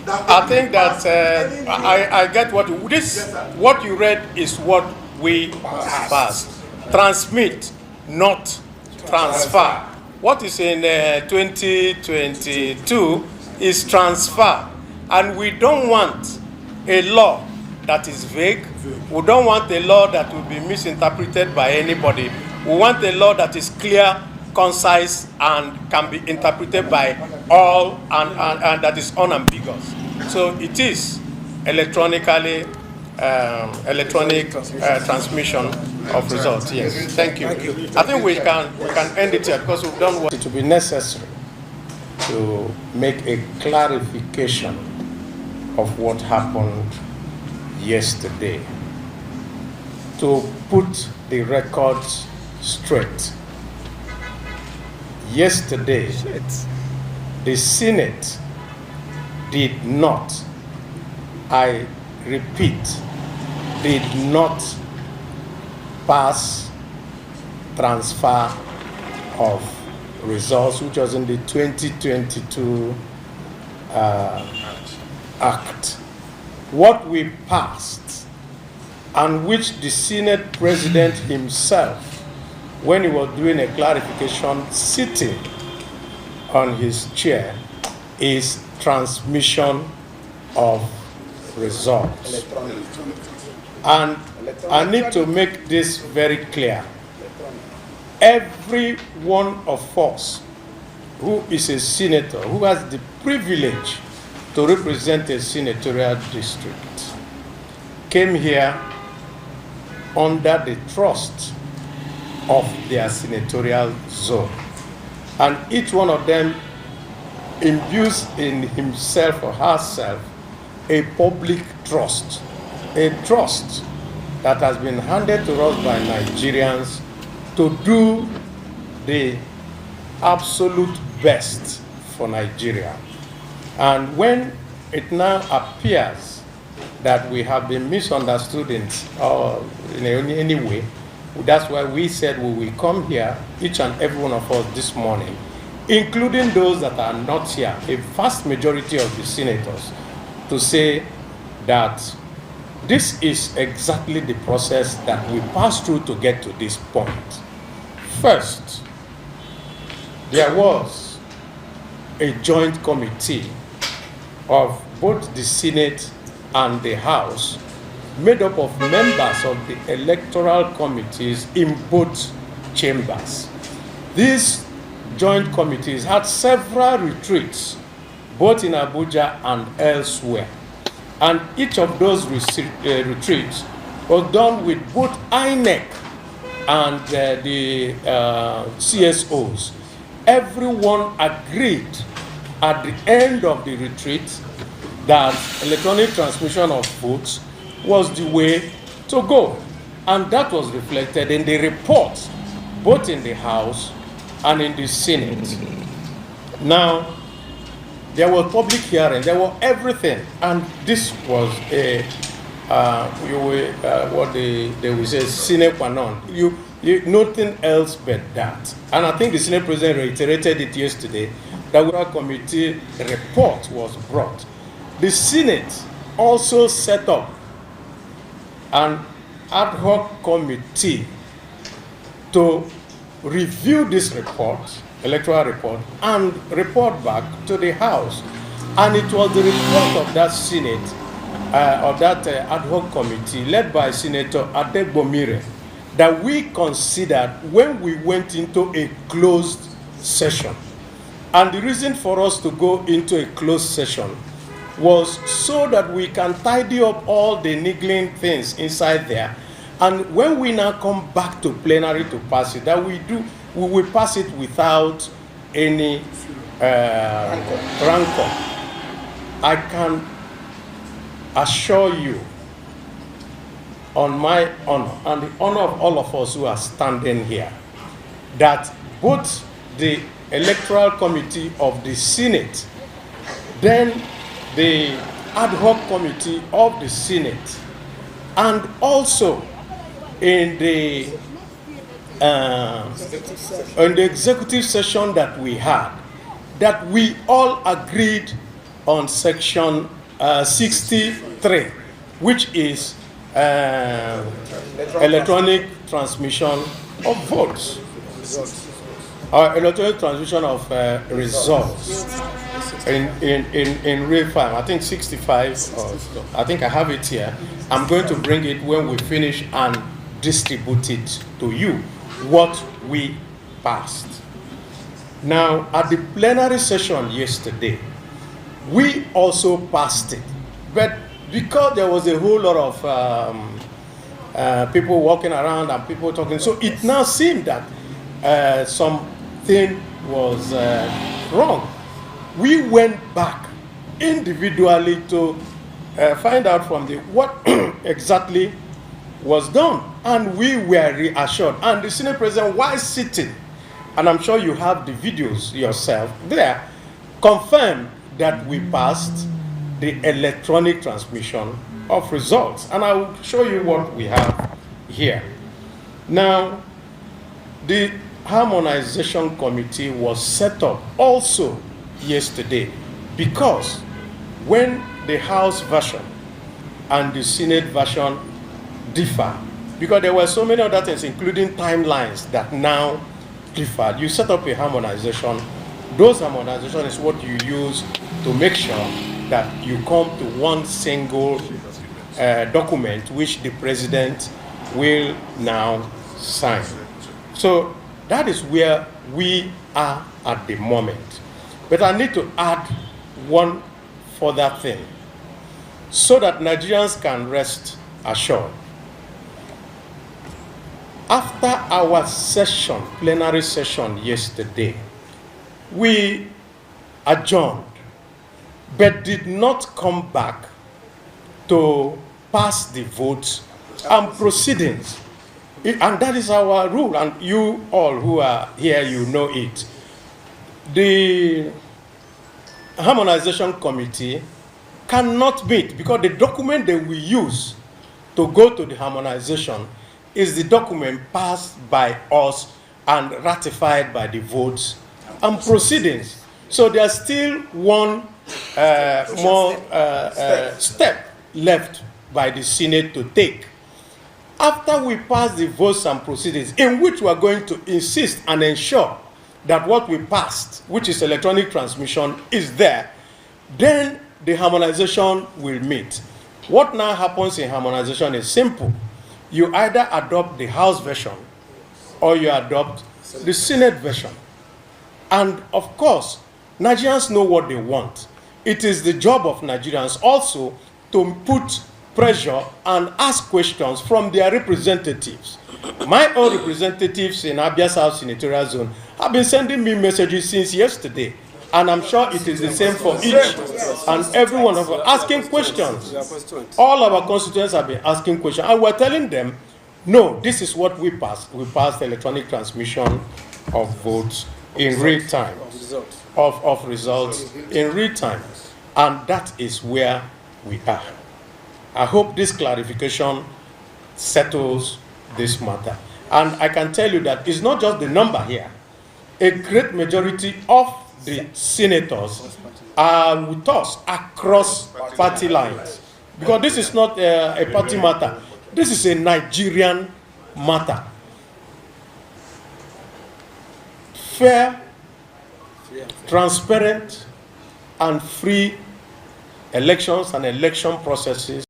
I think that I get what what you read is what we passed. Transmit, not transfer. What is in 2022 is transfer, and we don't want a law that is vague. We don't want a law that will be misinterpreted by anybody. We want a law that is clear, concise, and can be interpreted by all, and that is unambiguous. So it is electronic transmission of results. Yes, thank you. I think we can end it here because we've done what it will be necessary to make a clarification of what happened yesterday, to put the records straight. Yesterday, the Senate did not, I repeat, did not pass transfer of results, which was in the 2022 Act. What we passed, and which the Senate President himself, when he was doing a clarification sitting on his chair, is transmission of results. And I need to make this very clear. Every one of us who is a senator, who has the privilege to represent a senatorial district, came here under the trust of their senatorial zone. And each one of them imbues in himself or herself a public trust, a trust that has been handed to us by Nigerians to do the absolute best for Nigeria. And when it now appears that we have been misunderstood in any way, that's why we said we will come here, each and every one of us this morning, including those that are not here, a vast majority of the senators, to say that this is exactly the process that we passed through to get to this point. First, there was a joint committee of both the Senate and the House, made up of members of the electoral committees in both chambers. These joint committees had several retreats, both in Abuja and elsewhere. And each of those retreats was done with both INEC and the CSOs. Everyone agreed at the end of the retreat that electronic transmission of votes was the way to go. And that was reflected in the report, both in the House and in the Senate. Now, there was public hearing, there was everything, and this was a, what they will say, sine qua non. Nothing else but that. And I think the Senate President reiterated it yesterday, that the committee report was brought. The Senate also set up an ad hoc committee to review this report, electoral report, and report back to the House. And it was the report of that Senate, of that ad hoc committee, led by Senator Adegbomire, that we considered when we went into a closed session. And the reason for us to go into a closed session was so that we can tidy up all the niggling things inside there. And when we now come back to plenary to pass it, that we will pass it without any rancor. I can assure you, on my honor and the honor of all of us who are standing here, that both the Electoral Committee of the Senate, then the ad hoc committee of the Senate, and also in the executive session that we had, that we all agreed on section 63, which is electronic transmission of votes, or electronic transmission of results in real time. I think 65, or I think I have it here. I'm going to bring it when we finish and distribute it to you, what we passed. Now, at the plenary session yesterday, we also passed it, but because there was a whole lot of people walking around and people talking, so it now seemed that something was wrong. We went back individually to find out from what exactly was done, and we were reassured. And the Senate President, while sitting, and I'm sure you have the videos yourself there, confirmed that we passed the electronic transmission of results. And I will show you what we have here. Now, the Harmonization Committee was set up also yesterday, because when the House version and the Senate version differ, because there were so many other things, including timelines, that now differ, you set up a harmonization. Those harmonization is what you use to make sure that you come to one single document which the president will now sign. So that is where we are at the moment. But I need to add one further thing so that Nigerians can rest assured. After our session, plenary session yesterday, we adjourned, but did not come back to pass the votes and proceedings. And that is our rule, and you all who are here, you know it. The Harmonization Committee cannot meet because the document that we use to go to the harmonization is the document passed by us and ratified by the votes and proceedings. So there's still one more step left by the Senate to take. After we pass the votes and proceedings, in which we are going to insist and ensure that what we passed, which is electronic transmission, is there, then the harmonization will meet. What now happens in harmonization is simple. You either adopt the House version or you adopt the Senate version. And of course, Nigerians know what they want. It is the job of Nigerians also to put pressure and ask questions from their representatives. My own representatives in Abia South Senatorial Zone have been sending me messages since yesterday, and I'm sure it is the same for each and every one of us, asking questions. All our constituents have been asking questions, and we're telling them, no, this is what we passed. We passed electronic transmission of votes in real time, of results in real time, and that is where we are. I hope this clarification settles this matter. And I can tell you that it's not just the number here. A great majority of the senators are with us across party lines. Because this is not a party matter. This is a Nigerian matter. Fair, transparent, and free elections and election processes